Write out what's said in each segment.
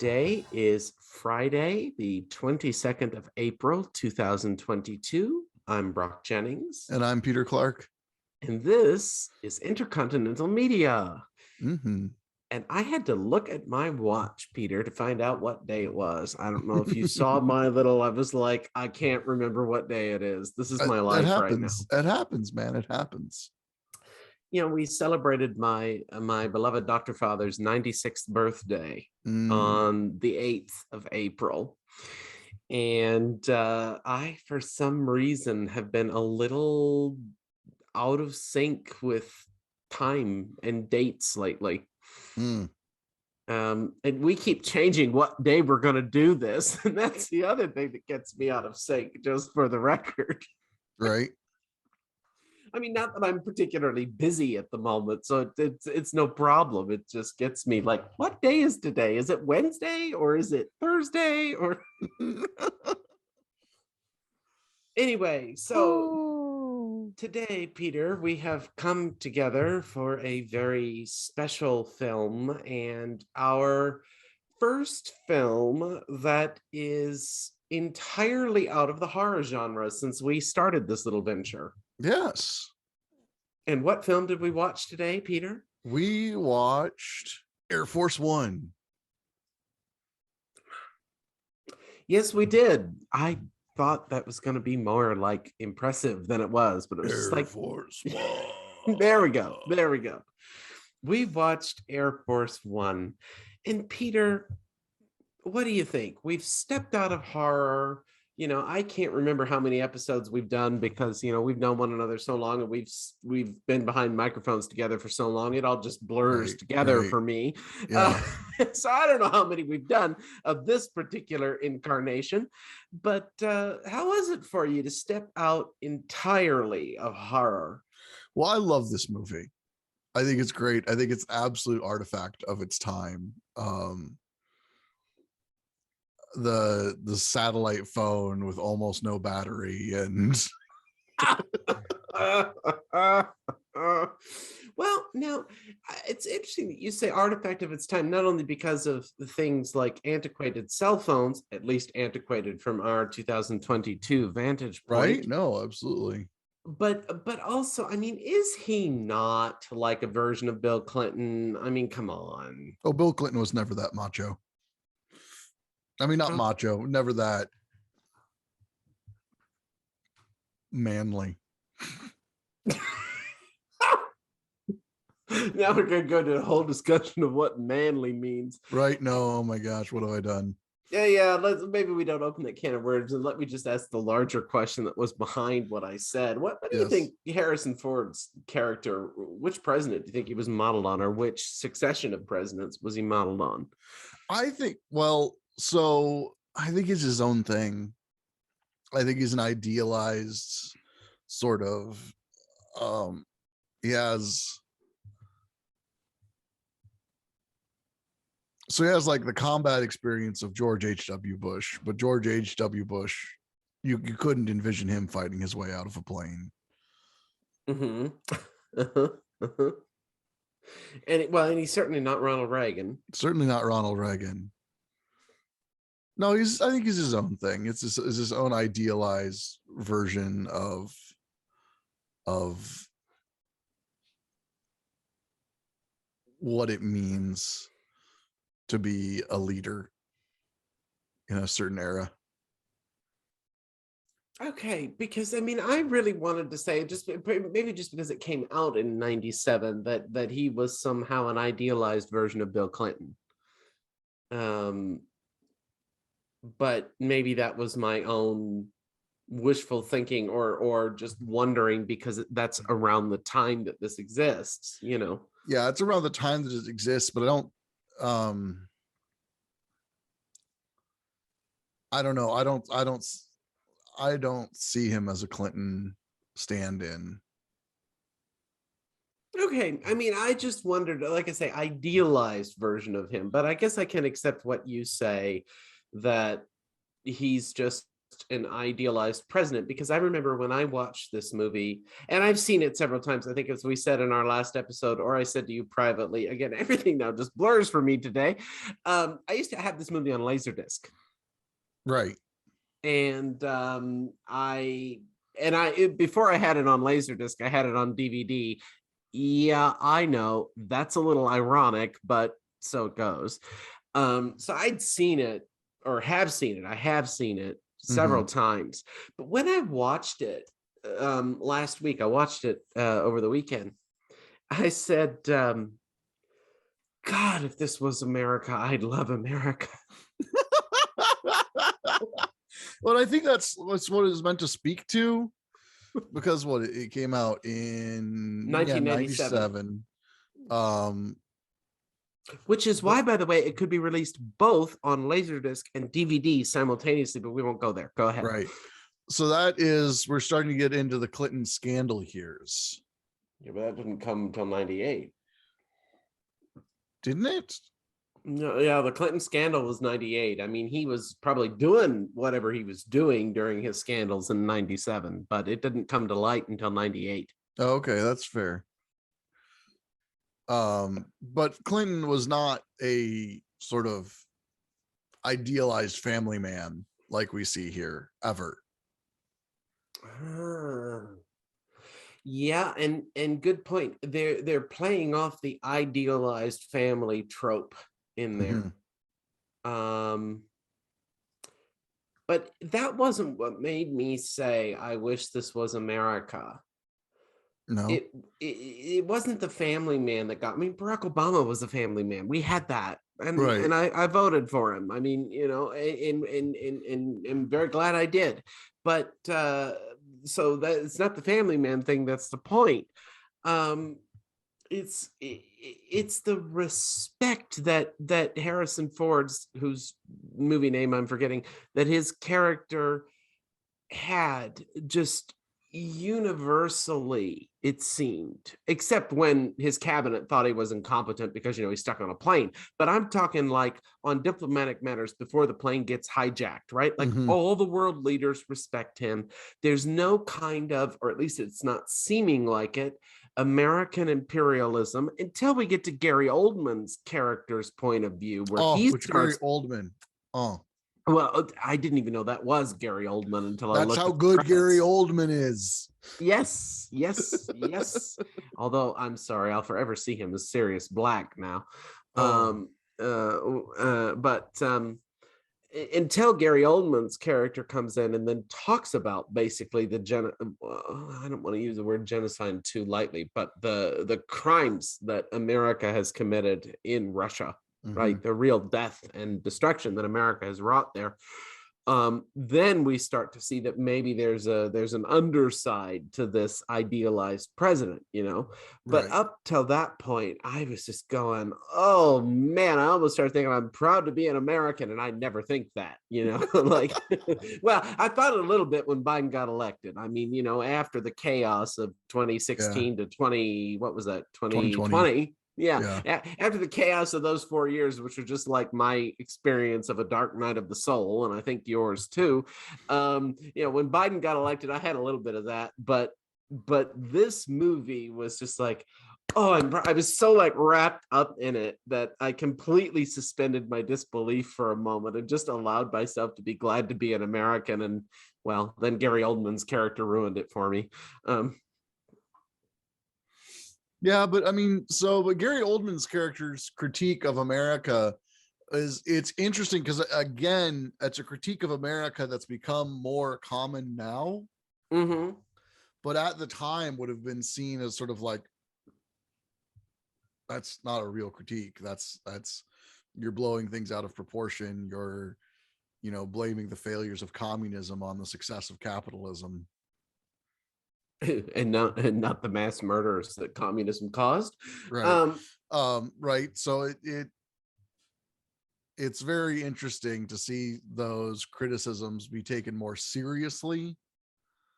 Today is Friday, the 22nd of April, 2022. I'm Brock Jennings. And I'm Peter Clark. And this is Intercontinental Media. Mm-hmm. And I had to look at my watch, Peter, to find out what day it was. I don't know if you saw my little, I was like, I can't remember what day it is. This is my life right now. It happens, man. It happens. You know, we celebrated my beloved Dr. Father's 96th birthday on the 8th of April. And I, for some reason, have been a little out of sync with time and dates lately. And we keep changing what day we're going to do this. And that's the other thing that gets me out of sync, just for the record. Right. I mean, not that I'm particularly busy at the moment, so it's no problem. It just gets me like, what day is today? Is it Wednesday or is it Thursday? Or anyway, so today, Peter, we have come together for a very special film, and our first film that is entirely out of the horror genre since we started this little venture. Yes. And what film did we watch today, Peter? We watched Air Force One. Yes, we did. I thought that was going to be more like impressive than it was, but it was Air just like Force One. There we go. We watched Air Force One. And Peter, what do you think? We've stepped out of horror. You know, I can't remember how many episodes we've done because, you know, we've known one another so long and we've been behind microphones together for so long. It all just blurs together for me. Yeah. So I don't know how many we've done of this particular incarnation, but how was it for you to step out entirely of horror? Well, I love this movie. I think it's great. I think it's absolute artifact of its time. The satellite phone with almost no battery and well, now it's interesting that you say artifact of its time, not only because of the things like antiquated cell phones, at least antiquated from our 2022 vantage point. Right? No, absolutely. But also, I mean, is he not like a version of Bill Clinton? I mean, come on. Oh, Bill Clinton was never that macho. I mean, not macho, never that manly. Now we're going to go to a whole discussion of what manly means. Right? No, oh my gosh, what have I done? Yeah. Maybe we don't open that can of worms, and let me just ask the larger question that was behind what I said. What do you think Harrison Ford's character, which president do you think he was modeled on, or which succession of presidents was he modeled on? I think it's his own thing. I think he's an idealized sort of, he has like the combat experience of George H.W. Bush, but George H.W. Bush, you couldn't envision him fighting his way out of a plane. Mm-hmm. And he's certainly not Ronald Reagan. Certainly not Ronald Reagan. No, I think he's his own thing. It's his own idealized version of what it means to be a leader in a certain era. Okay, because I mean, I really wanted to say, just maybe just because it came out in 97, that he was somehow an idealized version of Bill Clinton. But maybe that was my own wishful thinking or just wondering, because that's around the time that this exists, you know. Yeah, it's around the time that it exists, but I don't know. I don't see him as a Clinton stand-in. Okay, I mean, I just wondered, like I say, idealized version of him, but I guess I can accept what you say, that he's just an idealized president, because I remember when I watched this movie, and I've seen it several times. I think, as we said in our last episode, or I said to you privately, again, everything now just blurs for me today. I used to have this movie on Laserdisc. Right. And before I had it on Laserdisc, I had it on DVD. Yeah, I know that's a little ironic, but so it goes. So I'd seen it, or have seen it. I have seen it several times. But when I watched it last week, I watched it over the weekend. I said, God, if this was America, I'd love America. Well, I think that's what it's meant to speak to, because it came out in 1997. Which is but, why, by the way, it could be released both on Laserdisc and DVD simultaneously, but we won't go there. Go ahead. Right. So we're starting to get into the Clinton scandal years. Yeah, but that didn't come until 98. Didn't it? No, yeah, the Clinton scandal was 98. I mean, he was probably doing whatever he was doing during his scandals in 97, but it didn't come to light until 98. Oh, okay, that's fair. But Clinton was not a sort of idealized family man like we see here ever. Yeah, and good point. They're playing off the idealized family trope in there. But that wasn't what made me say, I wish this was America. No, it wasn't the family man that got me. Barack Obama was a family man. We had that, and right. And I voted for him. I mean, you know, and I'm very glad I did. But so that it's not the family man thing. That's the point. It's the respect that Harrison Ford's, whose movie name I'm forgetting, that his character had, just universally, it seemed, except when his cabinet thought he was incompetent because, you know, he's stuck on a plane. But I'm talking like on diplomatic matters before the plane gets hijacked, right? Like all the world leaders respect him. There's no kind of, or at least it's not seeming like it, American imperialism until we get to Gary Oldman's character's point of view, where he starts. Gary Oldman. Well, I didn't even know that was Gary Oldman until I looked. That's how good Gary Oldman is. Yes. Although I'm sorry, I'll forever see him as Sirius Black now. Until Gary Oldman's character comes in and then talks about basically I don't want to use the word genocide too lightly, but the crimes that America has committed in Russia. Right, the real death and destruction that America has wrought there. Then we start to see that maybe there's an underside to this idealized president, you know. But up till that point, I was just going, oh man, I almost started thinking I'm proud to be an American, and I never think that, you know. Like, well, I thought it a little bit when Biden got elected. I mean, you know, after the chaos of 2016 to 2020. Yeah. After the chaos of those 4 years, which was just like my experience of a dark night of the soul, and I think yours too. You know, when Biden got elected, I had a little bit of that, but this movie was just like, oh, I was so like wrapped up in it that I completely suspended my disbelief for a moment and just allowed myself to be glad to be an American. And well, then Gary Oldman's character ruined it for me. Yeah, but I mean, but Gary Oldman's character's critique of America it's interesting because, again, it's a critique of America that's become more common now. But at the time would have been seen as sort of like, that's not a real critique. That's you're blowing things out of proportion. You're, you know, blaming the failures of communism on the success of capitalism. and not the mass murders that communism caused. Right. Right. So it's very interesting to see those criticisms be taken more seriously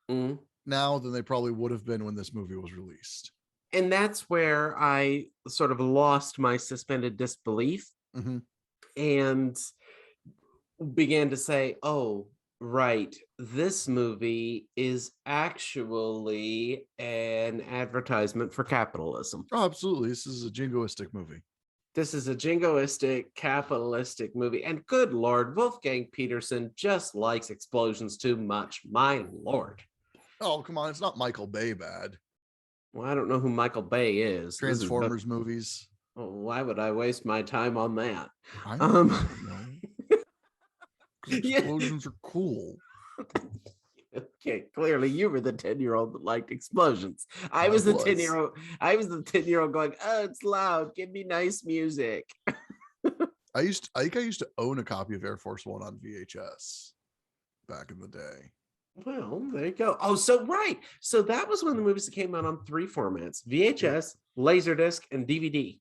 now than they probably would have been when this movie was released. And that's where I sort of lost my suspended disbelief and began to say, oh, Right. This movie is actually an advertisement for capitalism. Oh, absolutely. This is a jingoistic movie. This is a jingoistic, capitalistic movie. And good Lord, Wolfgang Peterson just likes explosions too much. My Lord. Oh, come on. It's not Michael Bay bad. Well, I don't know who Michael Bay is. Transformers movies. Well, why would I waste my time on that? I Um, don't know. Because yeah. explosions are cool. Okay, clearly you were the 10-year-old that liked explosions. I was the 10-year-old. I was the 10-year-old going, oh, it's loud. Give me nice music. I think I used to own a copy of Air Force One on VHS back in the day. Well, there you go. Oh, so right. So that was when the movies came out on 3 formats: VHS, Laserdisc, and DVD.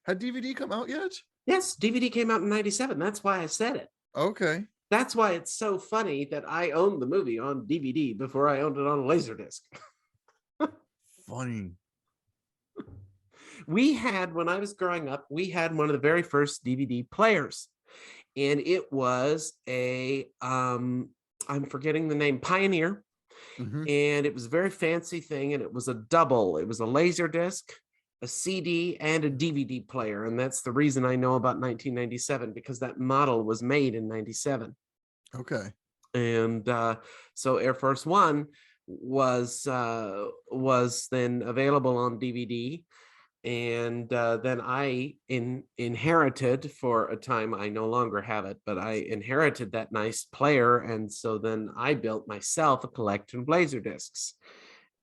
Had DVD come out yet? Yes, DVD came out in 97. That's why I said it. Okay. That's why it's so funny that I owned the movie on DVD before I owned it on Laserdisc. Funny. We had, when I was growing up, we had one of the very first DVD players. And it was I'm forgetting the name, Pioneer. Mm-hmm. And it was a very fancy thing. And it was a double. It was a Laserdisc, a CD, and a DVD player. And that's the reason I know about 1997, because that model was made in 97. Okay. And so Air Force One was then available on DVD, and then I inherited, for a time. I no longer have it, but I inherited that nice player, and so then I built myself a collection of laser discs,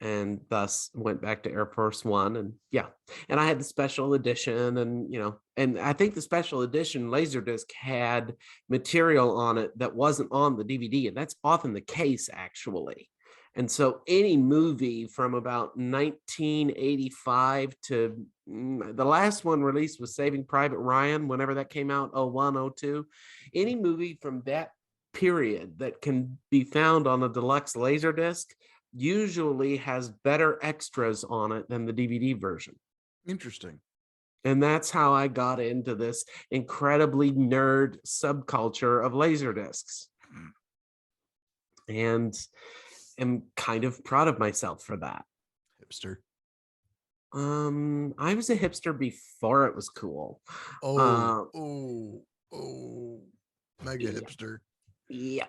and thus went back to Air Force One. And yeah, and I had the special edition, and and I think the special edition Laserdisc had material on it that wasn't on the DVD, and that's often the case, actually. And so any movie from about 1985 to the last one released was Saving Private Ryan, whenever that came out, 01, 02. Any movie from that period that can be found on a deluxe Laserdisc usually has better extras on it than the DVD version. Interesting. And that's how I got into this incredibly nerd subculture of Laserdiscs. And am kind of proud of myself for that. Hipster. I was a hipster before it was cool. Mega hipster. Yeah.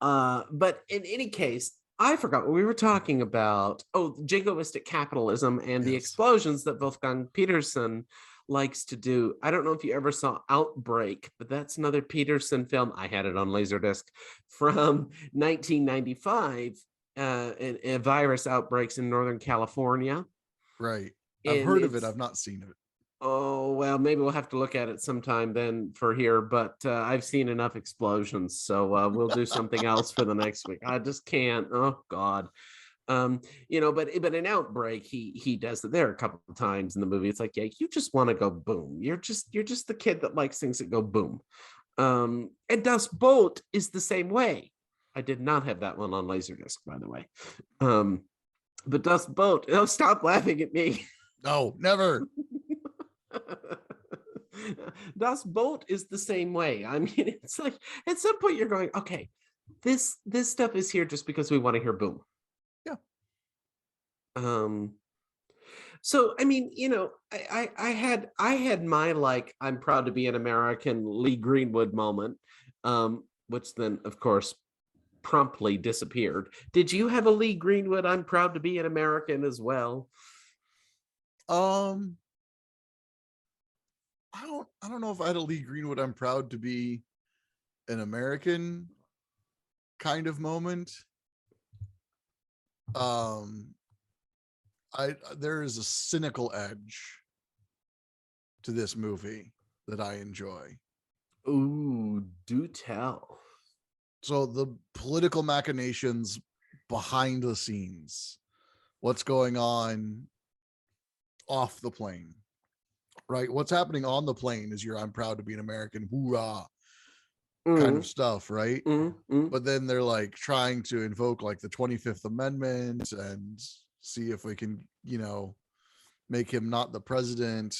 But in any case, I forgot what we were talking about. Oh, jingoistic capitalism and the explosions that Wolfgang Peterson likes to do. I don't know if you ever saw Outbreak, but that's another Peterson film. I had it on Laserdisc from 1995. And virus outbreaks in Northern California. Right. I've heard of it. I've not seen it. Oh, well, maybe we'll have to look at it sometime then for here, but I've seen enough explosions, so we'll do something else for the next week. I just can't. Oh God. But in Outbreak, he does it there a couple of times in the movie. It's like, yeah, you just want to go boom. You're just the kid that likes things that go boom. And Dust Bolt is the same way. I did not have that one on Laserdisc, by the way. But Dust Bolt, stop laughing at me. No, never. Das Boot is the same way. I mean, it's like at some point you're going, okay, this stuff is here just because we want to hear boom. Yeah. So I mean, I had my, like, I'm proud to be an American Lee Greenwood moment, which then of course promptly disappeared. Did you have a Lee Greenwood I'm proud to be an American as well? I don't know if I had a Lee Greenwood I'm proud to be an American kind of moment. There is a cynical edge to this movie that I enjoy. Ooh, do tell. So the political machinations behind the scenes, what's going on off the plane, right? What's happening on the plane is I'm proud to be an American, hoorah, kind of stuff, right? But then they're like trying to invoke like the 25th Amendment and see if we can, make him not the president.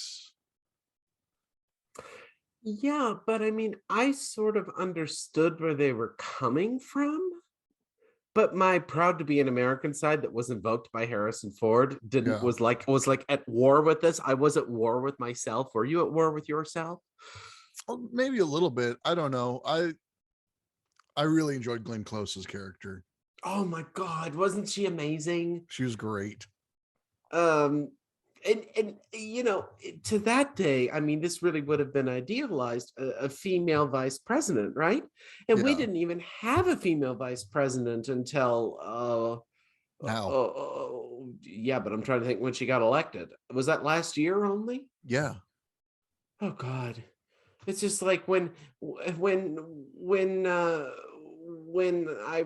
Yeah, but I mean, I sort of understood where they were coming from, but my proud to be an American side that was invoked by Harrison Ford didn't Yeah. was like at war with this. I was at war with myself. Were you at war with yourself? Oh, maybe a little bit. I don't know. I really enjoyed Glenn Close's character. Oh my God, wasn't she amazing? She was great. Um, and you know, to that day, I mean, this really would have been idealized a female vice president, right? And we Yeah. didn't even have a female vice president until Now. yeah, but I'm trying to think when she got elected. Was that last year only? Yeah. Oh God. It's just like when I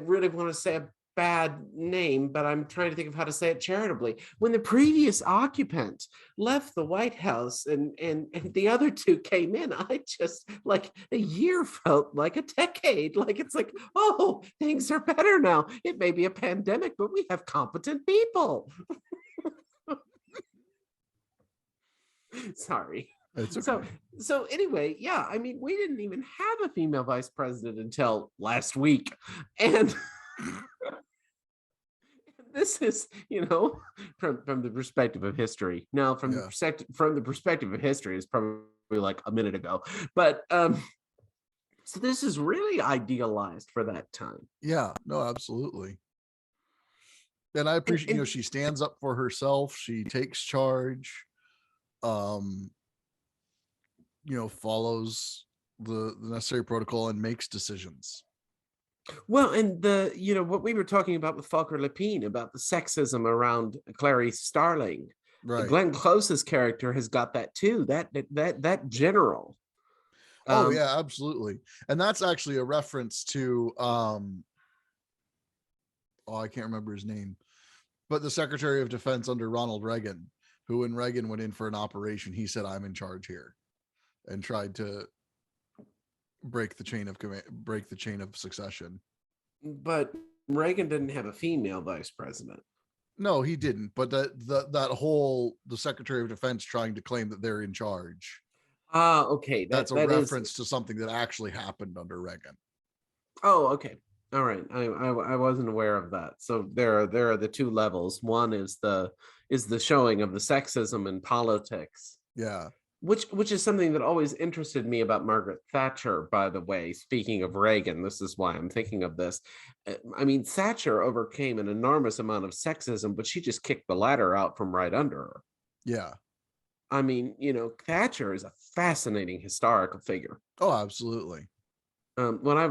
really want to say a bad name, but I'm trying to think of how to say it charitably. When the previous occupant left the White House and the other two came in, I just like a year felt like a decade. Like it's like, oh, things are better now. It may be a pandemic, but we have competent people. Sorry. It's So okay. so anyway, yeah, I mean, we didn't even have a female vice president until last week. And this is, you know, from the perspective of history. Now, Yeah. from the perspective of history, it's probably like a minute ago. But so this is really idealized for that time. Yeah. No, absolutely. And I And, appreciate, and she stands up for herself. She takes charge. Um, follows the necessary protocol and makes decisions. well, and the you know what we were talking about with Falker Lepine about the sexism around Clarice Starling. Right. Glenn Close's character has got that too. That general. Oh Um, yeah, absolutely. And that's actually a reference to oh, I can't remember his name, but the Secretary of Defense under Ronald Reagan, who when Reagan went in for an operation, he said, "I'm in charge here," and tried to break the chain of command, break the chain of succession. but Reagan didn't have a female vice president. No, he didn't. But that whole the Secretary of Defense trying to claim that they're in charge. Ah, okay. That's a That is. reference to something that actually happened under Reagan. Oh, okay. All right. I wasn't aware of that. So there are the two levels. One is the showing of the sexism in politics, Yeah. which is something that always interested me about Margaret Thatcher, by the way. Speaking of Reagan, this is why I'm thinking of this. I mean, Thatcher overcame an enormous amount of sexism, but she just kicked the ladder out from right under her. Yeah. I mean, you know, Thatcher is a fascinating historical figure. Oh, absolutely. When I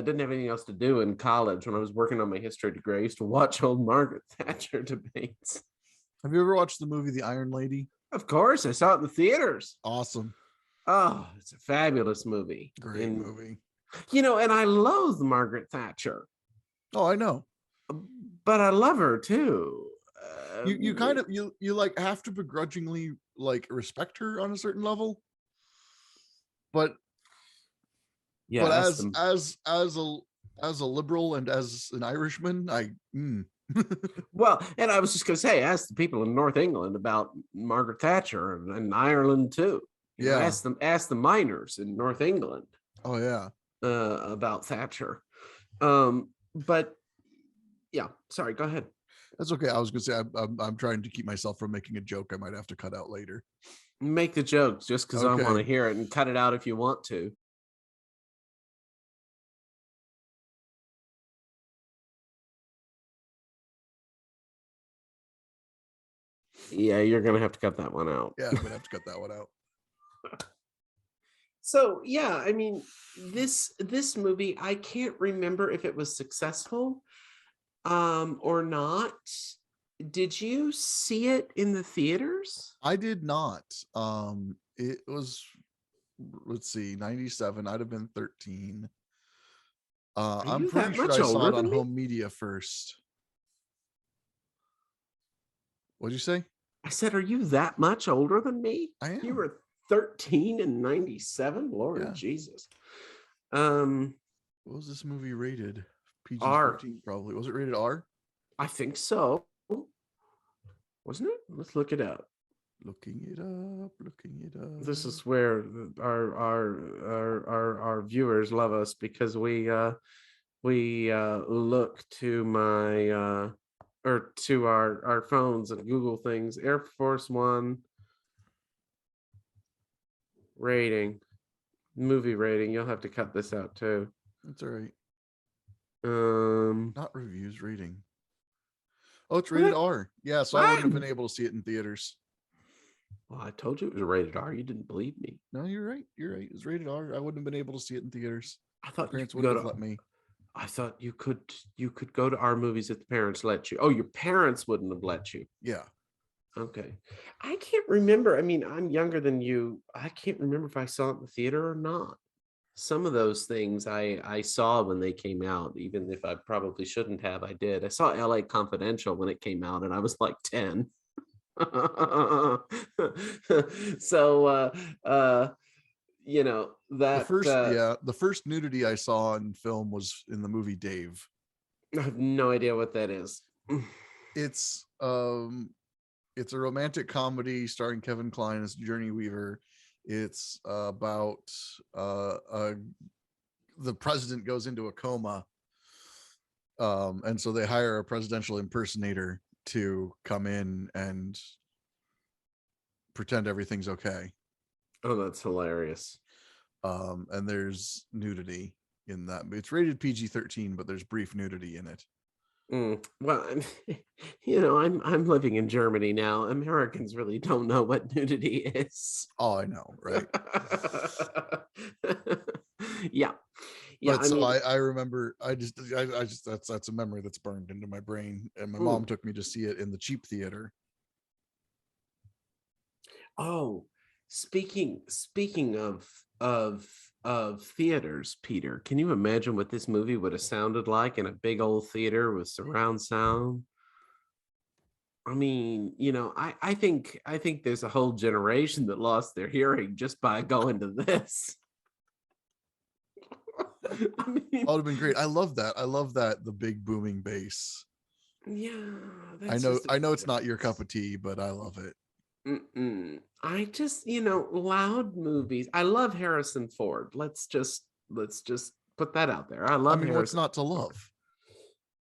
didn't have anything else to do in college, when I was working on my history degree, I used to watch old Margaret Thatcher debates. Have you ever watched the movie The Iron Lady? Of course, I saw it in the theaters. Awesome. Oh, it's a fabulous movie. Great movie. You know, and I loathe Margaret Thatcher, Oh, I know. but I love her too. You kind of you like have to begrudgingly like respect her on a certain level. But yeah, as a liberal and as an Irishman, well, and I was just going to say, ask the people in North England about Margaret Thatcher and Ireland too. You know, yeah. ask the miners in North England Oh yeah. about Thatcher. But yeah, sorry, go ahead. That's okay. I was gonna say I'm trying to keep myself from making a joke I might have to cut out later. Make the jokes just because Okay. I want to hear it, and cut it out if you want to. Yeah, you're gonna have to cut that one out. Yeah, I'm gonna have to cut that one out. So yeah, I mean, this movie, I can't remember if it was successful or not. Did you see it in the theaters? I did not. It was, let's see, 97. I'd have been 13. Are I'm you pretty that sure much I saw older it on than me? home media first. What'd you say? I said, are you that much older than me? I am. You were 13 in 97? Lord Yeah. Jesus. What was this movie rated? PG-13 probably. Was it rated R? I think so. Wasn't it? Let's look it up. Looking it up, looking it up. This is where our viewers love us, because we look to my or to our phones and Google things. Air Force One rating, movie rating. You'll have to cut this out too. That's all right. Um, Not reviews, rating. Oh, it's rated what? R. Yeah, so I What? wouldn't have been able to see it in theaters. Well, I told you it was rated R. You didn't believe me. No, you're right. You're right. It's rated R. I wouldn't have been able to see it in theaters. I thought you Parents could go wouldn't have to. let me. I thought you could go to our movies if the parents let you. Oh, your parents wouldn't have let you. Yeah. Okay. I can't remember. I mean, I'm younger than you. I can't remember if I saw it in the theater or not. Some of those things I saw when they came out, even if I probably shouldn't have. I did. I saw LA Confidential when it came out, and I was like 10. So you know that The first nudity I saw in film was in the movie Dave. I have no idea what that is. It's a romantic comedy starring Kevin Kline as Journey Weaver. It's about the president goes into a coma, and so they hire a presidential impersonator to come in and pretend everything's okay. Oh, that's hilarious. And there's nudity in that. It's rated PG-13, but there's brief nudity in it. Well, I'm living in Germany now. Americans really don't know what nudity is. Oh, I know, right? Yeah. Yeah, But so I remember, I just that's a memory that's burned into my brain. And my mom took me to see it in the cheap theater. Oh, speaking of theaters, Peter, can you imagine what this movie would have sounded like in a big old theater with surround sound? I mean, I think there's a whole generation that lost their hearing just by going to this. I mean, that would have been great. I love that, the big booming bass. Yeah, I know it's not your cup of tea, but I love it. I just, loud movies. I love Harrison Ford. Let's just put that out there. I love Harrison. What's not to love?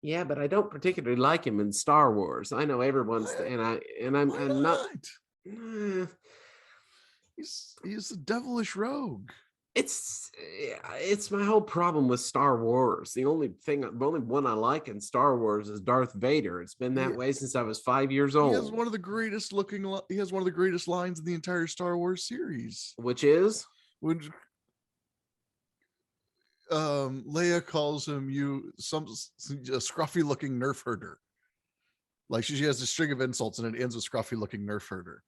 Yeah, but I don't particularly like him in Star Wars. I know everyone's I'm not. He's a devilish rogue. It's my whole problem with Star Wars. The only one I like in Star Wars is Darth Vader. It's been that way since I was 5 years old. He has one of the greatest lines in the entire Star Wars series, which is when Leia calls him a scruffy looking nerf herder. Like she has a string of insults and it ends with scruffy looking nerf herder.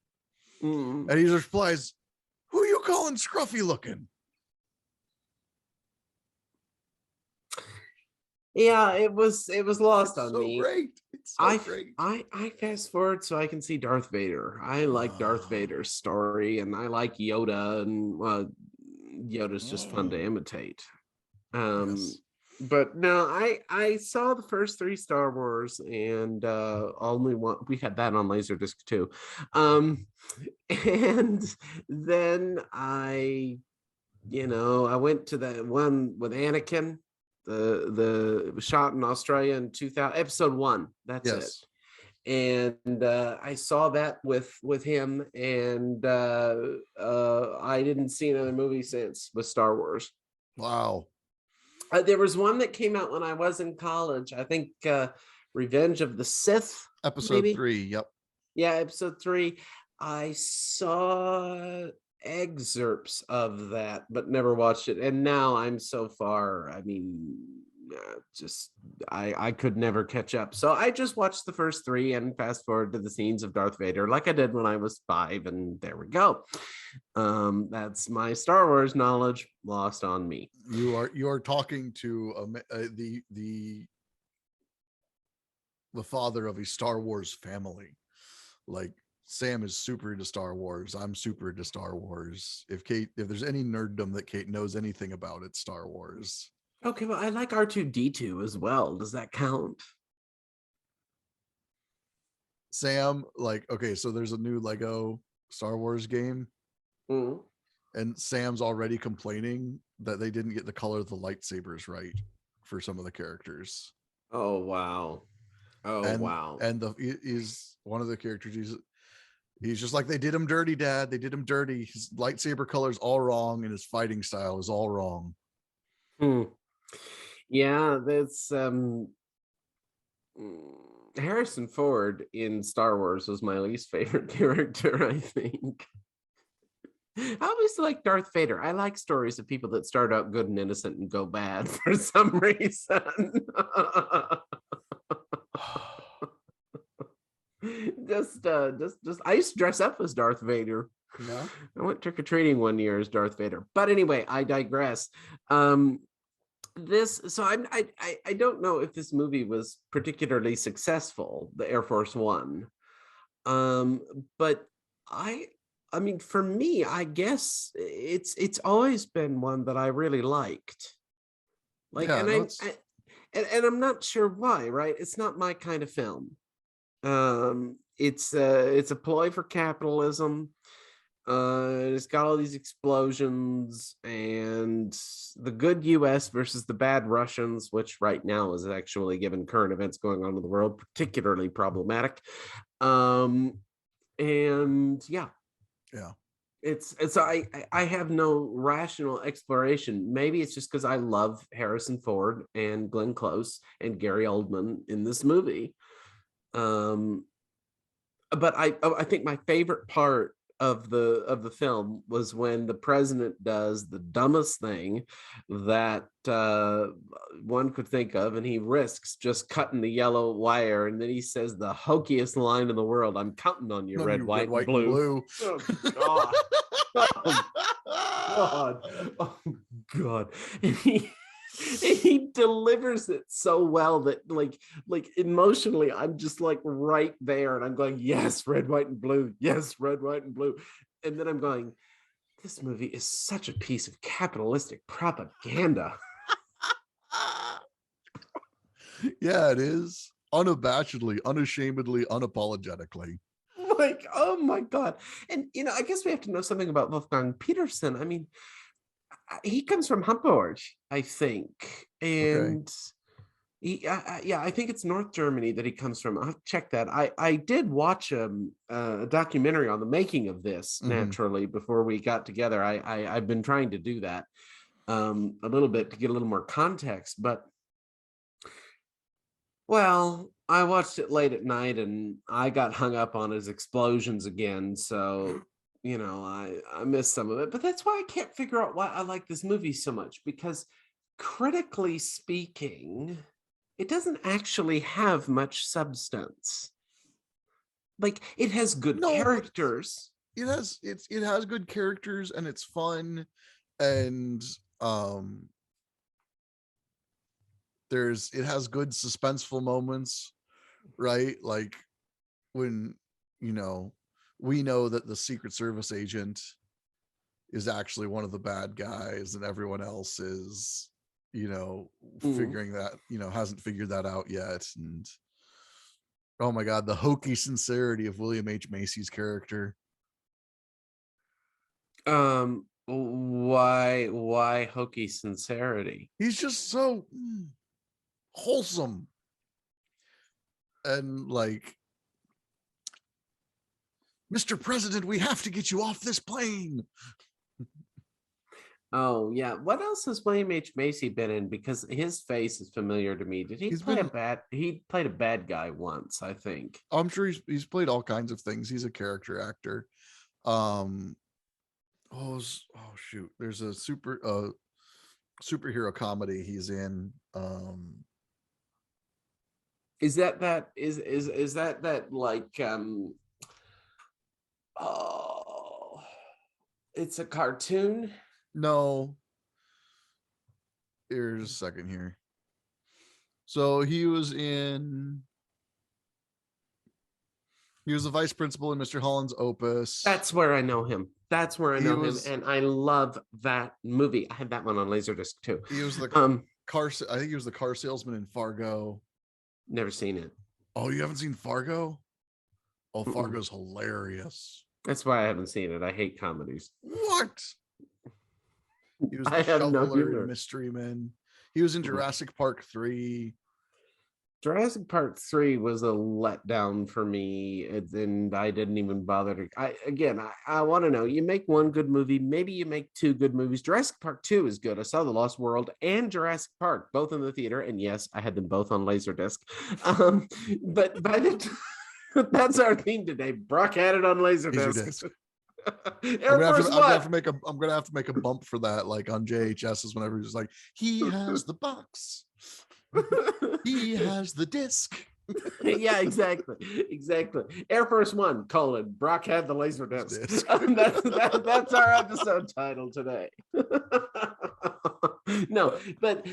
And he replies, "Who you calling scruffy looking?" Yeah, it was lost on me. Great. It's so great. I fast forward so I can see Darth Vader. I like Darth Vader's story, and I like Yoda, and Yoda's just fun to imitate. Yes. But no, I saw the first 3 Star Wars, and only one, we had that on Laserdisc too. And then I went to that one with Anakin. It was shot in Australia in 2000, episode 1. That's it. And I saw that with him, and I didn't see another movie since with Star Wars. Wow. There was one that came out when I was in college. I think Revenge of the Sith. Episode 3, yep. Yeah, episode 3. I saw excerpts of that, but never watched it. And now I'm so far, I mean, I could never catch up. So I just watched the first 3 and fast forward to the scenes of Darth Vader like I did when I was 5, and there we go. That's my Star Wars knowledge lost on me. You are talking to the father of a Star Wars family. Like, Sam is super into Star Wars. I'm super into Star Wars. If there's any nerddom that Kate knows anything about, it's Star Wars. Okay, well, I like R2-D2 as well. Does that count? Sam, like, okay, so there's a new Lego Star Wars game, Mhm. and Sam's already complaining that they didn't get the color of the lightsabers right for some of the characters. Oh wow. Oh And wow. is one of the characters. He's just like, they did him dirty, Dad. They did him dirty. His lightsaber color is all wrong, and his fighting style is all wrong. Hmm. Yeah, that's Harrison Ford in Star Wars was my least favorite character, I think. I always like Darth Vader. I like stories of people that start out good and innocent and go bad for some reason. just I used to dress up as Darth Vader. Yeah. I went trick-or-treating one year as Darth Vader. But anyway, I digress. I don't know if this movie was particularly successful, the Air Force One. But I I mean, for me, I guess it's always been one that I really liked. Like, Yeah, and no, and I'm not sure why, right? It's not my kind of film. It's a ploy for capitalism. It's got all these explosions and the good US versus the bad Russians, which right now is actually, given current events going on in the world, particularly problematic. And yeah, yeah. it's I have no rational exploration. Maybe it's just because I love Harrison Ford and Glenn Close and Gary Oldman in this movie. Um, but I think my favorite part of the film was when the president does the dumbest thing that one could think of, and he risks just cutting the yellow wire, and then he says the hokiest line in the world: "I'm counting on you, On red, you, red, white, and white, and blue." blue. Oh God. Oh God. Oh God. And he delivers it so well that like emotionally I'm just like right there, and I'm going, yes, red, white, and blue. Yes, red, white, and blue. And then I'm going, this movie is such a piece of capitalistic propaganda. Yeah, it is. Unabashedly, unashamedly, unapologetically. Like, oh my God. And I guess we have to know something about Wolfgang Peterson. I mean, he comes from Hamburg, I think. Okay. And yeah, I think it's North Germany that he comes from. I'll check that. I did watch a documentary on the making of this, Mhm. naturally, before we got together. I've been trying to do that a little bit to get a little more context, but well, I watched it late at night and I got hung up on his explosions again. So, I missed some of it. But that's why I can't figure out why I like this movie so much, because critically speaking, it doesn't actually have much substance. Like, it has good No, but characters. it has good characters, and it's fun, and it has good suspenseful moments, right? Like when, you know, we know that the Secret Service agent is actually one of the bad guys, and everyone else is, Mm. figuring that, hasn't figured that out yet. And oh my God, the hokey sincerity of William H. Macy's character. Why hokey sincerity? He's just so wholesome, and like, Mr. President, we have to get you off this plane. Oh yeah. What else has William H. Macy been in? Because his face is familiar to me. Did he He's play a been, bad? He played a bad guy once, I think. I'm sure he's played all kinds of things. He's a character actor. Um, oh shoot, there's a superhero comedy he's in. Is that like oh, it's a cartoon? No, here's a second here. So he was the vice principal in Mr. Holland's Opus. That's where I know him. That's where I He know him, was and I love that movie. I had that one on Laserdisc too. he was the Um, I think he was the car salesman in Fargo. Never seen it. Oh, you haven't seen Fargo? Oh, Mm-mm. Fargo's hilarious. That's why I haven't seen it. I hate comedies. What? He was I the have no shoveler in humor. Mystery Men. He was in Jurassic Park 3. Jurassic Park 3 was a letdown for me, and I didn't even bother to. I want to know. You make one good movie, maybe you make two good movies. Jurassic Park 2 is good. I saw The Lost World and Jurassic Park both in the theater, and yes, I had them both on Laserdisc. But by the that's our theme today. Brach had it on Laserdisc. Air Force One. I'm gonna have to make a bump for that, like on JHS's whenever he's like, he has the box. He has the disc. Yeah, exactly. Air Force One, Brach had the laser disc. That's our episode title today. No, but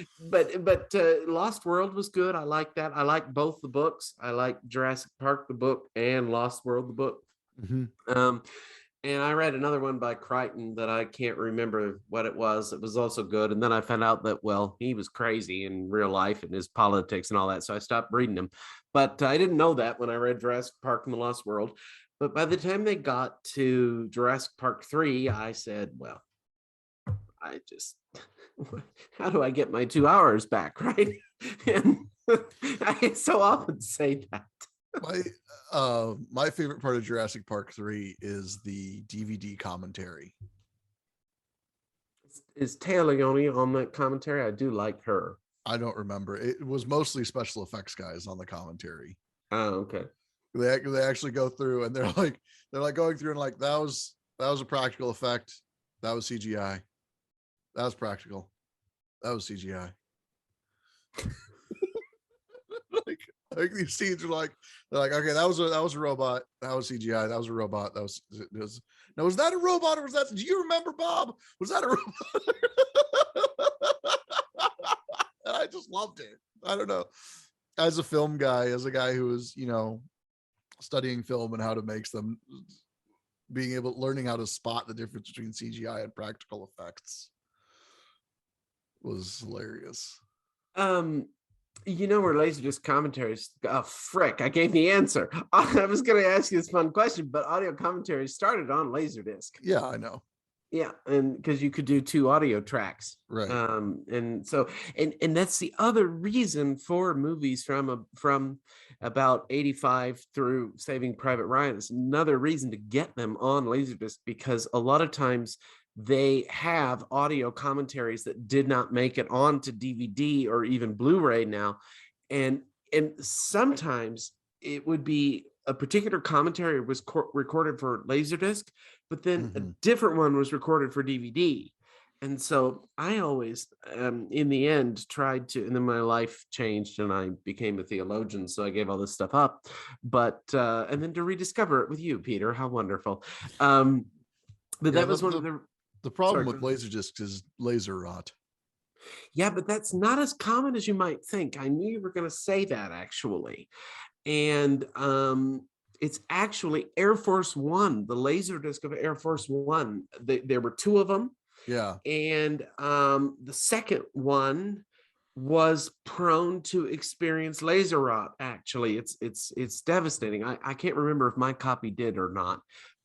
Lost World was good. I like that. I like both the books. I like Jurassic Park the book and Lost World the book. Mm-hmm. And I read another one by Crichton that I can't remember what it was. It was also good. And then I found out that, well, he was crazy in real life and his politics and all that. So I stopped reading him. But I didn't know that when I read Jurassic Park and the Lost World. But by the time they got to Jurassic Park 3, I said, well, how do I get my 2 hours back, right? And I so often say that. My favorite part of Jurassic Park 3 is the DVD commentary. Is Taya Leone on that commentary? I do like her. I don't remember. It was mostly special effects guys on the commentary. Oh, okay. They actually go through and they're like going through and like that was a practical effect. That was CGI. That was practical. That was CGI. like these scenes are like, they're like, okay, that was a robot. That was CGI. That was a robot. Was that a robot or was that? Do you remember, Bob? Was that a robot? And I just loved it. I don't know. As a film guy, as a guy who was, studying film and how to make them, learning how to spot the difference between CGI and practical effects was hilarious. Where Laserdisc commentaries, frick, I gave the answer. I was going to ask you this fun question, but audio commentaries started on Laserdisc. Yeah, I know. Yeah, and because you could do 2 audio tracks, right? And so, and that's the other reason for movies from about 85 through Saving Private Ryan. It's another reason to get them on Laserdisc, because a lot of times they have audio commentaries that did not make it onto DVD or even Blu-ray now, and sometimes it would be a particular commentary was recorded for Laserdisc, but then a different one was recorded for DVD. And so I always, in the end, tried to, and then my life changed and I became a theologian. So I gave all this stuff up, but, and then to rediscover it with you, Peter, how wonderful. But yeah, that was one of the problem with Laserdiscs is laser rot. Yeah, but that's not as common as you might think. I knew you were going to say that, actually. And it's actually Air Force One, the Laserdisc of Air Force One. There were 2 of them. Yeah. And the second one was prone to experience laser rot. Actually, it's devastating. I can't remember if my copy did or not,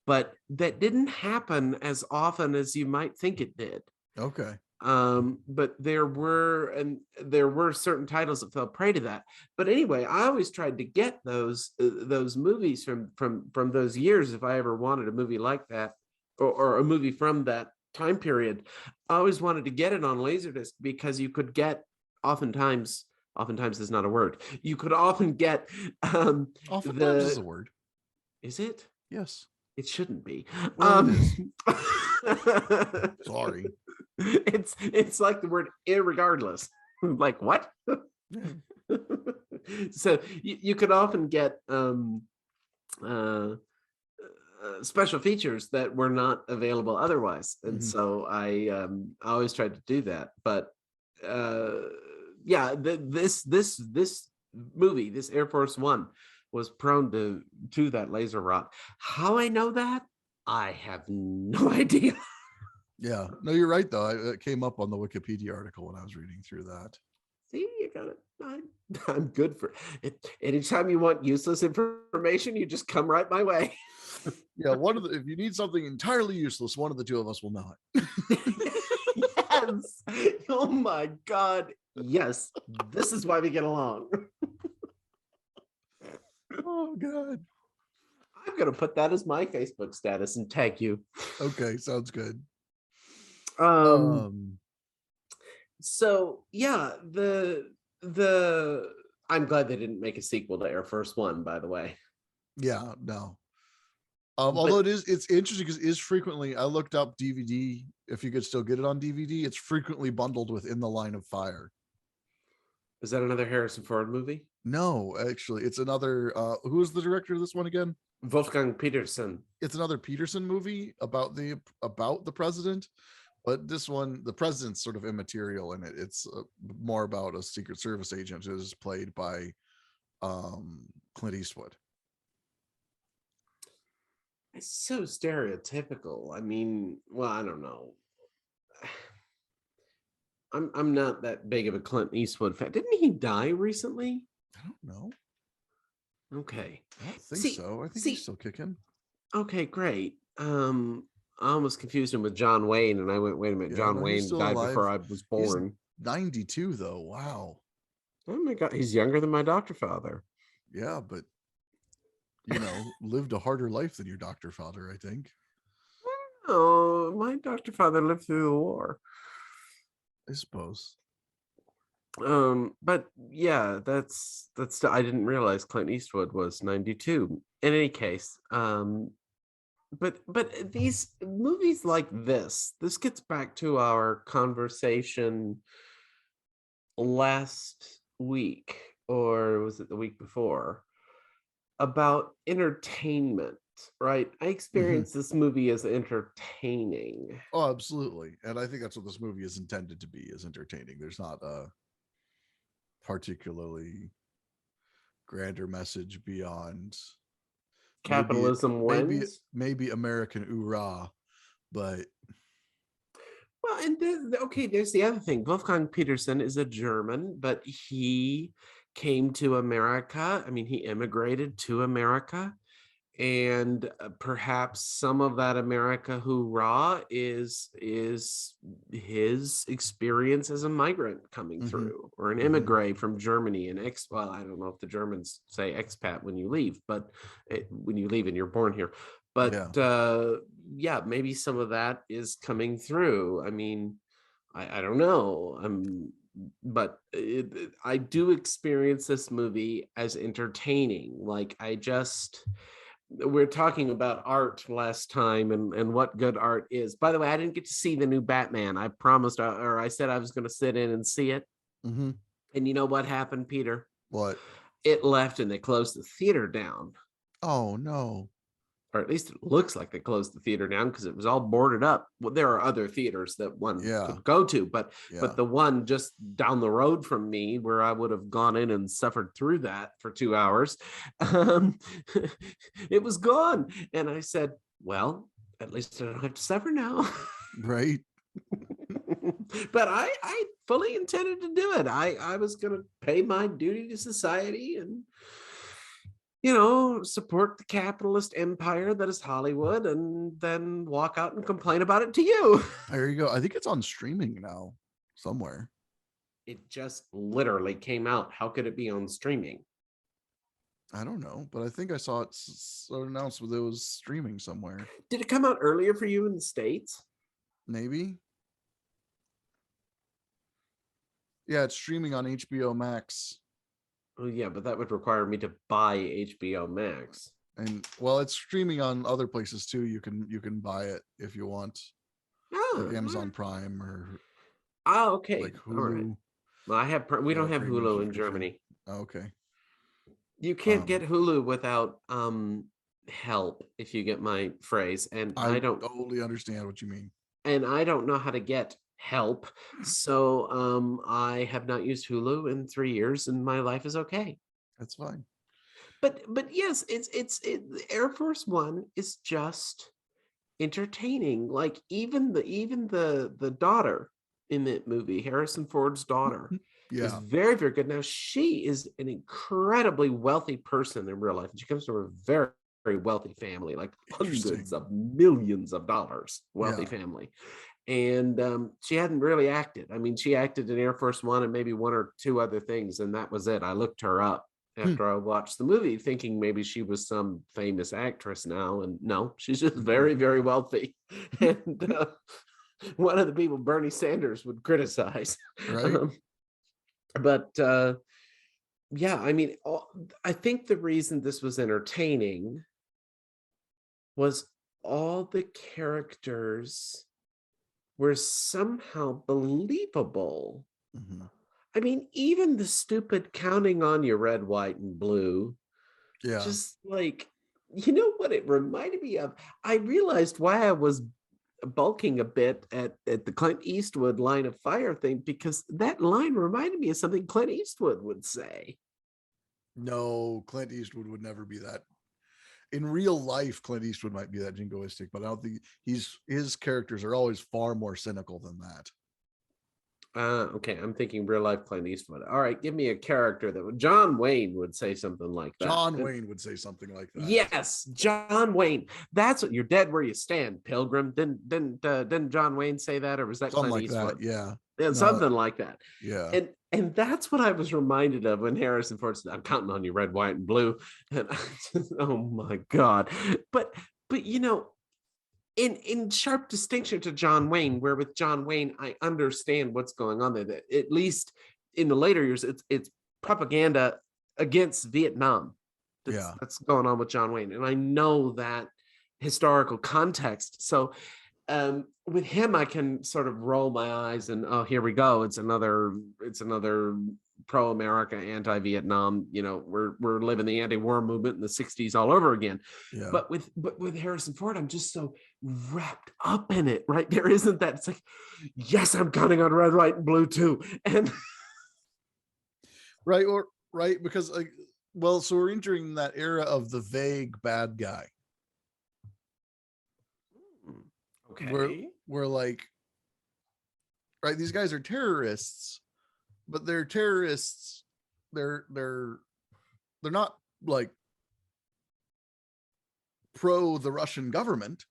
but that didn't happen as often as you might think it did. Okay. But there were certain titles that fell prey to that. But anyway, I always tried to get those movies from those years if I ever wanted a movie like that, or a movie from that time period. I always wanted to get it on Laserdisc because you could get oftentimes is not a word. You could often get oftentimes is a word. Is it? Yes. It shouldn't be. Well, it is. Sorry. It's like the word irregardless. Like what? So you could often get special features that were not available otherwise, and so I always tried to do that. But yeah, this movie, this Air Force One, was prone to that laser rot. How I know that, I have no idea. Yeah, no, you're right though. It came up on the Wikipedia article when I was reading through that. See, you got it. I'm good for it. Anytime you want useless information, you just come right my way. Yeah, if you need something entirely useless, one of the two of us will know it. Yes. Oh my God. Yes. This is why we get along. Oh God. I'm gonna put that as my Facebook status and tag you. Okay, sounds good. Um, Um, so yeah, the I'm glad they didn't make a sequel to Air Force One, by the way. yeah, no. But Although it's interesting because it is frequently, I looked up DVD, if you could still get it on DVD, it's frequently bundled with In the Line of Fire. is that another Harrison Ford movie? No, actually, it's another who is the director of this one again? Wolfgang Peterson. It's another Peterson movie about the president, but this one, the president's sort of immaterial in it. It's more about a Secret Service agent who is played by Clint Eastwood. It's so stereotypical. I mean, well, I don't know. I'm not that big of a Clint Eastwood fan. Didn't he die recently? I don't know. Okay. I don't think so. I think he's still kicking. Okay, great. I almost confused him with John Wayne, and I went, wait a minute, Yeah, John no, he's Wayne still died alive. before I was He's born. 92 though. Wow. Oh my God, he's younger than my doctor father. Yeah, but lived a harder life than your doctor father, I think. Oh, my doctor father lived through the war. I suppose. But yeah, that's I didn't realize Clint Eastwood was 92. In any case, but these movies like this gets back to our conversation last week, or was it the week before, about entertainment, right? I experienced this movie as entertaining. Oh, absolutely. And I think that's what this movie is intended to be, is entertaining. There's not a particularly grander message beyond Capitalism wins. maybe American oorah, but Well, and okay, there's the other thing. Wolfgang Peterson is a German, but he came to America. I mean, he immigrated to America, and perhaps some of that America hoorah is his experience as a migrant coming through, or an immigrant from Germany, and well, I don't know if the Germans say expat when you leave, but when you leave and you're born here. But yeah, maybe some of that is coming through. I mean, I don't know. But I do experience this movie as entertaining. Like, we're talking about art last time, and what good art is. By the way, I didn't get to see the new Batman. I promised, or I said I was going to sit in and see it. And you know what happened, Peter? What? It left and they closed the theater down. Oh no. Or at least it looks like they closed the theater down, because it was all boarded up. Well, there are other theaters that one could go to, but the one just down the road from me, where I would have gone in and suffered through that for 2 hours, it was gone. And I said, well, at least I don't have to suffer now. Right. But I fully intended to do it. I was going to pay my duty to society and support the capitalist empire that is Hollywood, and then walk out and complain about it to you. There you go. I think it's on streaming now somewhere. It just literally came out. How could it be on streaming? I don't know, but I think I saw it announced that it was streaming somewhere. Did it come out earlier for you in the States? Maybe. Yeah, it's streaming on HBO Max. Oh yeah, but that would require me to buy HBO Max. And well, it's streaming on other places too. You can buy it if you want. Like Amazon Prime or okay. Like Hulu. All right. Well, we don't have Hulu in Germany. Okay. You can't get Hulu without help, if you get my phrase. And I don't totally understand what you mean. And I don't know how to get help. So I have not used Hulu in 3 years, and my life is okay. That's fine. But yes, Air Force One is just entertaining. Like, even the daughter in that movie, Harrison Ford's daughter, is very, very good. Now, she is an incredibly wealthy person in real life, and she comes from a very very wealthy family, like Interesting. hundreds of millions of dollars wealthy Yeah. family. And she hadn't really acted. I mean, she acted in Air Force One and maybe one or two other things, and that was it. I looked her up Hmm. after I watched the movie, thinking maybe she was some famous actress now, and no, she's just very, very wealthy. And one of the people Bernie Sanders would criticize. Right. But yeah, I mean, I think the reason this was entertaining was all the characters were somehow believable. Mhm. I mean, even the stupid counting on you red, white, and blue, Yeah. just like, you know what it reminded me of? I realized why I was bulking a bit at the Clint Eastwood line of fire thing, because that line reminded me of something Clint Eastwood would say. No, Clint Eastwood would never be that. In real life, Clint Eastwood might be that jingoistic, but I don't think his characters are always far more cynical than that. Okay, I'm thinking real life Clint Eastwood. All right, give me a character that John Wayne would say something like that. John Wayne would say something like that. Yes, John Wayne. That's what, you're dead where you stand, Pilgrim. Didn't John Wayne say that, or was that Something Clint like Eastwood? that. Yeah. Yeah, something like that. Yeah. And that's what I was reminded of when Harrison Ford said, "I'm counting on you, red, white, and blue." And I just, oh my God. But you know, in sharp distinction to John Wayne, where with John Wayne, I understand what's going on there. That at least in the later years, it's propaganda against Vietnam that's going on with John Wayne. And I know that historical context. So with him, I can sort of roll my eyes and, oh, here we go. It's another pro-America, anti-Vietnam. You know, we're living the anti-war movement in the 60s all over again. Yeah. But with Harrison Ford, I'm just so wrapped up in it, right? There isn't that. It's like, yes, I'm counting on red, white, and blue too. And right, because like, well, so we're entering that era of the vague bad guy. okay. We're like, right, these guys are terrorists, but they're terrorists. They're not like pro the Russian government.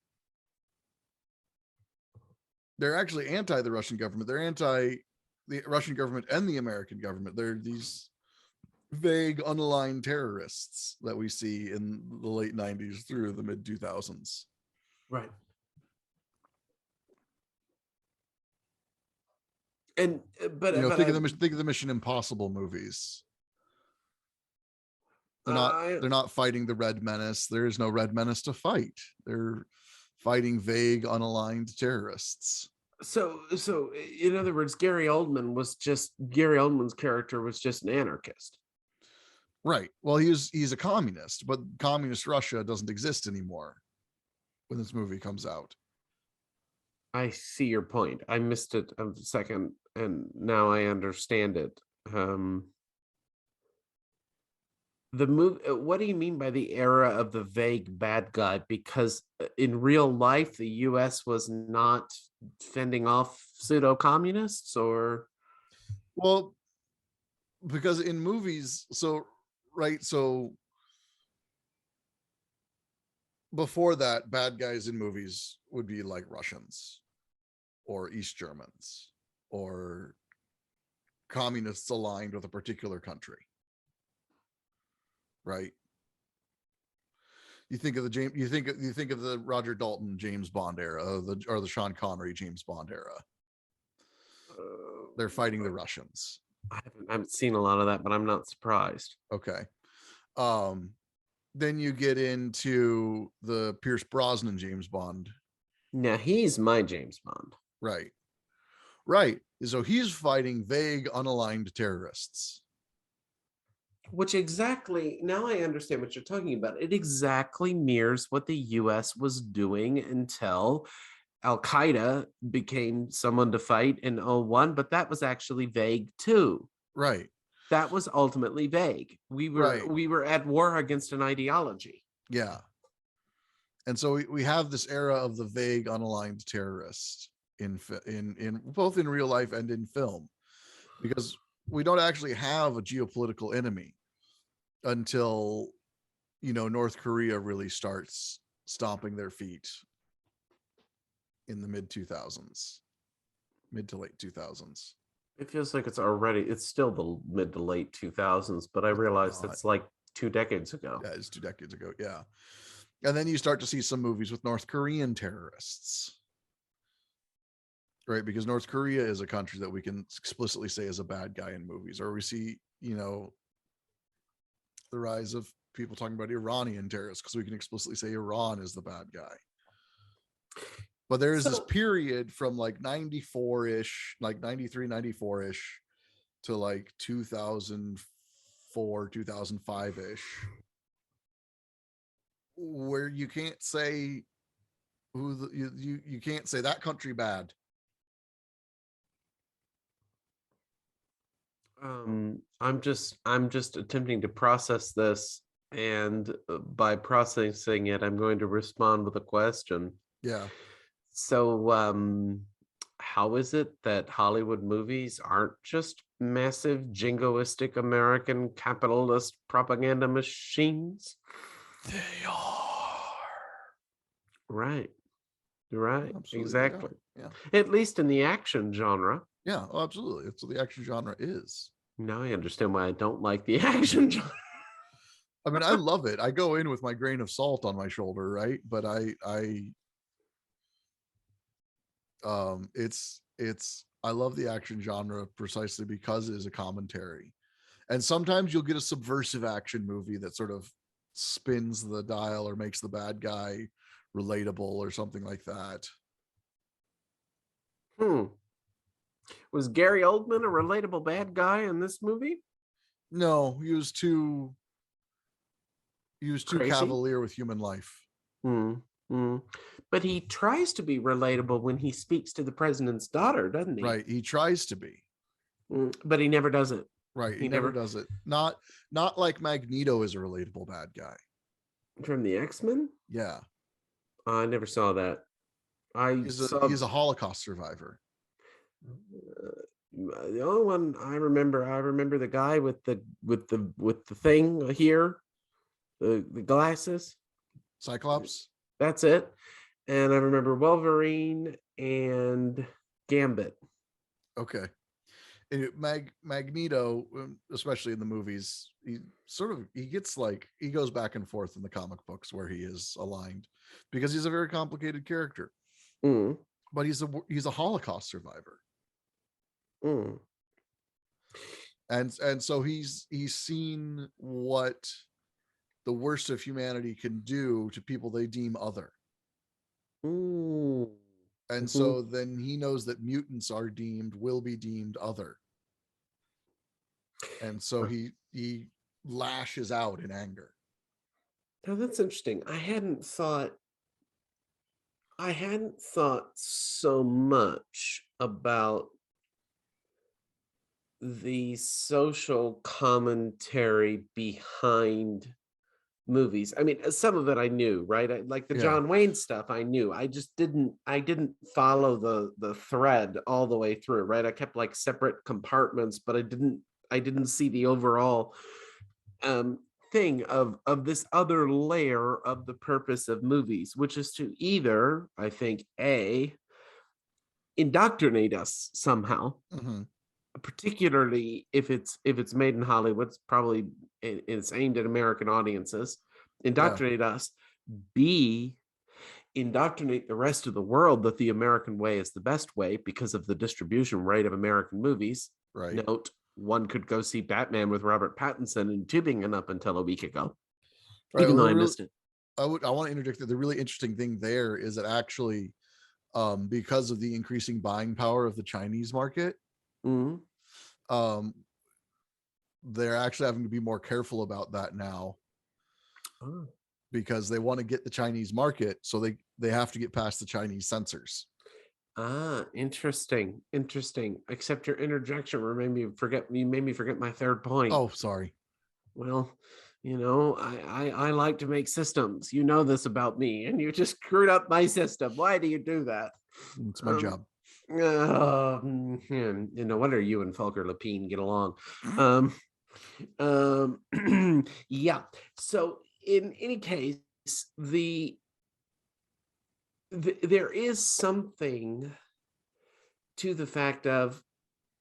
They're actually anti the Russian government. They're anti the Russian government and the American government. They're these vague, unaligned terrorists that we see in the late 90s through the mid 2000s. Right. And but You know, but think of the Mission Impossible movies. They're not fighting the Red Menace. There is no Red Menace to fight. They're fighting vague, unaligned terrorists. So in other words, Gary Oldman's character was just an anarchist. Right. Well, he's a communist, but communist Russia doesn't exist anymore when this movie comes out. I see your point. I missed it a second, and now I understand it. The movie. What do you mean by the era of the vague bad guy? Because in real life, the U.S. was not fending off pseudo communists, or well, because in movies, so before that, bad guys in movies would be like Russians or East Germans or communists aligned with a particular country. Right. You think of the Roger Dalton James Bond era, or the Sean Connery James Bond era. They're fighting the Russians. I haven't seen a lot of that, but I'm not surprised. Okay. Then you get into the Pierce Brosnan James Bond. Now he's my James Bond. Right. So he's fighting vague, unaligned terrorists. Which exactly, now I understand what you're talking about. It exactly mirrors what the US was doing until Al-Qaeda became someone to fight in 01, but that was actually vague too. Right. That was ultimately vague. We were at war against an ideology. Yeah. And so we have this era of the vague, unaligned terrorists in both in real life and in film, because we don't actually have a geopolitical enemy until North Korea really starts stomping their feet in the mid to late 2000s. It feels like it's still the mid to late 2000s, but I It's realized not. it's like 2 decades ago. Yeah, it's 2 decades ago. Yeah. And then you start to see some movies with North Korean terrorists, right? Because North Korea is a country that we can explicitly say is a bad guy in movies, or we see, the rise of people talking about Iranian terrorists because we can explicitly say Iran is the bad guy. But there is this period from like 94-ish, like 93, 94-ish to like 2004, 2005-ish, where you can't say you can't say that country bad. I'm just attempting to process this, and by processing it, I'm going to respond with a question. Yeah. So, how is it that Hollywood movies aren't just massive jingoistic American capitalist propaganda machines? They are. Right, Absolutely, exactly. Yeah. At least in the action genre. Yeah, absolutely. That's what the action genre is. Now I understand why I don't like the action genre. I mean, I love it. I go in with my grain of salt on my shoulder, right? But I love the action genre precisely because it is a commentary. And sometimes you'll get a subversive action movie that sort of spins the dial or makes the bad guy relatable or something like that. Was Gary Oldman a relatable bad guy in this movie? No, he was too Crazy. cavalier with human life. But he tries to be relatable when he speaks to the president's daughter, doesn't he? Right. He tries to be. But he never does it. Right. He never does it. Not like Magneto is a relatable bad guy. From the X-Men? Yeah. I never saw that. He's a Holocaust survivor. The only one I remember the guy with the thing here, the glasses. Cyclops. That's it. And I remember Wolverine and Gambit. Okay. Magneto, especially in the movies, he goes back and forth in the comic books where he is aligned because he's a very complicated character. But he's a Holocaust survivor. And so he's seen what the worst of humanity can do to people they deem other. And so then he knows that mutants will be deemed other. And so he lashes out in anger. Now that's interesting. I hadn't thought so much about the social commentary behind movies. I mean, some of it I knew, right? Like the John Wayne stuff I knew. I just didn't follow the thread all the way through, right? I kept like separate compartments, but I didn't see the overall thing of this other layer of the purpose of movies, which is to either, I think, indoctrinate us somehow. Particularly if it's made in Hollywood. It's aimed at American audiences. Indoctrinate us. B, indoctrinate the rest of the world that the American way is the best way because of the distribution rate of American movies. Right. Note, one could go see Batman with Robert Pattinson in Tübingen up until a week ago, right, even though I missed it. I want to interject that the really interesting thing there is that actually, because of the increasing buying power of the Chinese market, they're actually having to be more careful about that now because they want to get the Chinese market, so they have to get past the Chinese censors. Interesting. Except your interjection made me forget my third point. Oh, sorry. Well, I like to make systems. You know this about me, and you just screwed up my system. Why do you do that? It's my job. No wonder you and Volker Lapine get along. Yeah. So in any case, there is something to the fact of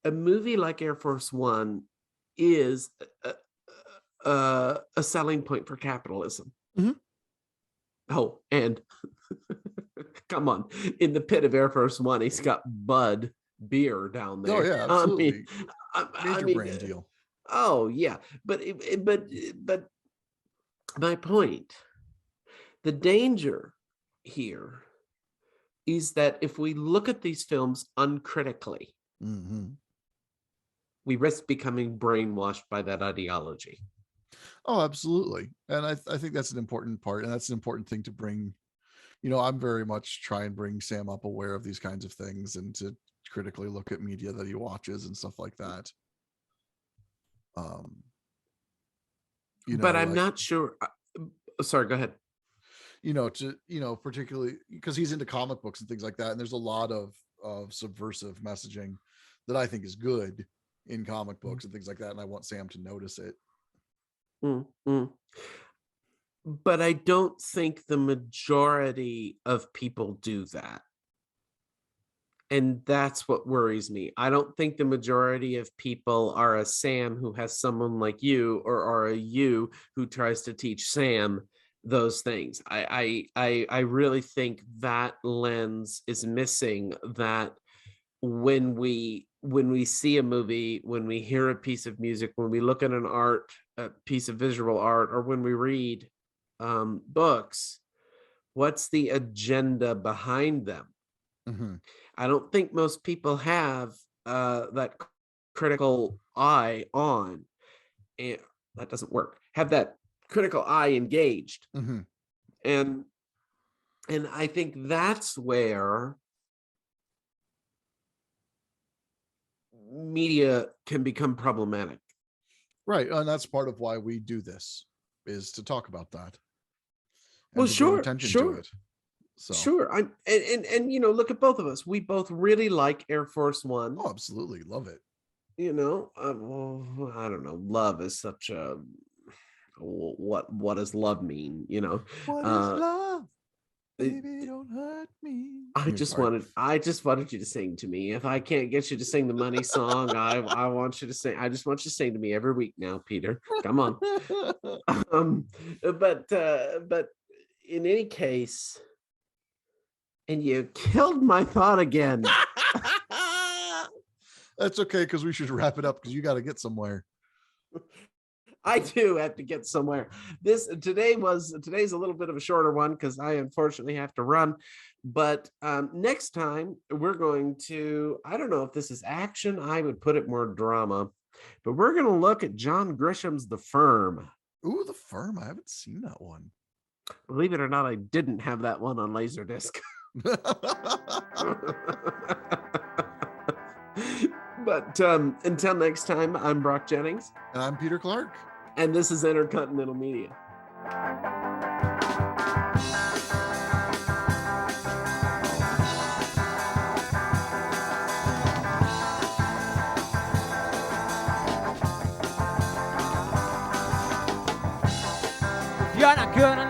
a movie like Air Force One is a selling point for capitalism. Mhm. Oh, and come on, in the pit of Air Force One, he's got Bud beer down there. Oh yeah, absolutely. Major mean, brand deal. oh yeah, but my point, the danger here is that if we look at these films uncritically, Mm-hmm. we risk becoming brainwashed by that ideology. Oh, absolutely. And I think that's an important part, and that's an important thing to bring. I'm very much try and bring Sam up aware of these kinds of things and to critically look at media that he watches and stuff like that. But I'm like, not sure. Sorry, go ahead. Particularly because he's into comic books and things like that. And there's a lot of subversive messaging that I think is good in comic books and things like that. And I want Sam to notice it. Mm-hmm. But I don't think the majority of people do that. And that's what worries me. I don't think the majority of people are a Sam who has someone like you, or are a you who tries to teach Sam those things. I really think that lens is missing, that when we see a movie, when we hear a piece of music, when we look at a piece of visual art, or when we read books, what's the agenda behind them? Mm-hmm. I don't think most people have that critical eye on, and that doesn't work. Have that critical eye engaged, Mm-hmm. and I think that's where media can become problematic. Right. And that's part of why we do this, is to talk about that. Well, to bring sure, attention to sure. it. So Sure. I'm and look at both of us. We both really like Air Force One. Oh, absolutely. Love it. Well, I don't know. Love is such a what does love mean? What is love? Baby, don't hurt me. I just wanted you to sing to me. If I can't get you to sing the money song, I want you to sing. I just want you to sing to me every week now, Peter. Come on. But in any case, and you killed my thought again. That's okay, because we should wrap it up, because you got to get somewhere. I do have to get somewhere. Today's a little bit of a shorter one because I unfortunately have to run. But next time we're going to, I don't know if this is action, I would put it more drama, but we're going to look at John Grisham's The Firm. Ooh, The Firm. I haven't seen that one. Believe it or not, I didn't have that one on Laserdisc. But until next time, I'm Brach Jennings. And I'm Peter Clark. And this is Intercontinental Media. You're not gonna